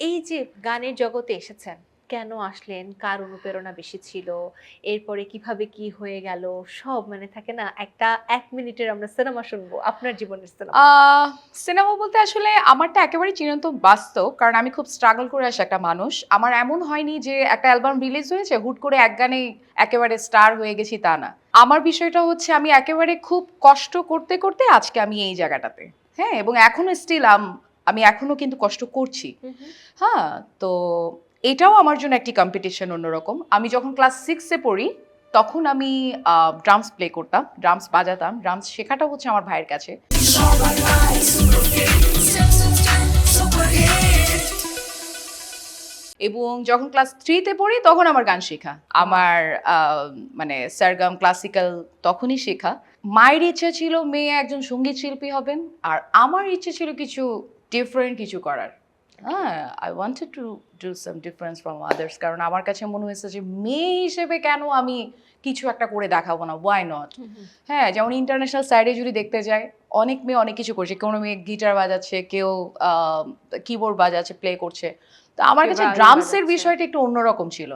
এই যে গানের জগতে এসেছেন, কেন আসলেন? কার অনুপ্রেরণা বেশি ছিল? এরপরে কিভাবে কি হয়ে গেল? সব মানে থাকে না একটা ১ মিনিটের আমরা সিনেমা শুনবো। আপনার জীবনের সিনেমা। সিনেমা বলতে আসলে আমারটা একেবারেই চিরন্তন বাস্তব। কারণ আমি খুব স্ট্রাগল করে আসা একটা মানুষ। আমার এমন হয়নি যে একটা অ্যালবাম রিলিজ হয়েছে, হুট করে এক গানেই একেবারে স্টার হয়ে গেছি তা না। আমার বিষয়টা হচ্ছে আমি একেবারে খুব কষ্ট করতে, করতে আজকে আমি এই জায়গাটাতে। হ্যাঁ? এবং এখনো স্টিল আমি এখনো কিন্তু কষ্ট করছি। হু, হু। হ্যাঁ? তো এটাও আমার জন্য একটি কম্পিটিশন অন্যরকম। আমি যখন ক্লাস 6 এ পড়ি, তখন আমি ড্রামস প্লে করতাম। ড্রামস বাজাতাম। ড্রামস শেখাটাও হচ্ছে আমার ভাইয়ের কাছে। এবং যখন ক্লাস 3 তে পড়ি তখন আমার গান শেখা। আমার আ মানে সারগাম, ক্লাসিক্যাল তখনই শেখা। মায়ের ইচ্ছা ছিল মেয়ে একজন সঙ্গীত শিল্পী হবেন। আর আমার ইচ্ছে ছিল কিছু ডিফারেন্ট কিছু করার। ওকে। হ্যাঁ, I wanted to do some difference from others কারণ আমার কাছে মনে হয়েছে যে মেয়ে হিসেবে কেন আমি কিছু একটা করে দেখাবো না? Why not? হু, হু। হ্যাঁ, যেমন ইন্টারন্যাশনাল সাইডে যদি দেখতে যাই, অনেক মেয়ে অনেক কিছু করছে। কোনো মেয়ে গিটার বাজাচ্ছে, কেউ আ কিবোর্ড বাজাচ্ছে, প্লে করছে। তো আমার কেউ কাছে ভায়োলিন ড্রামস এর বাজাচ্ছে। বিষয়টা একটু অন্যরকম ছিল।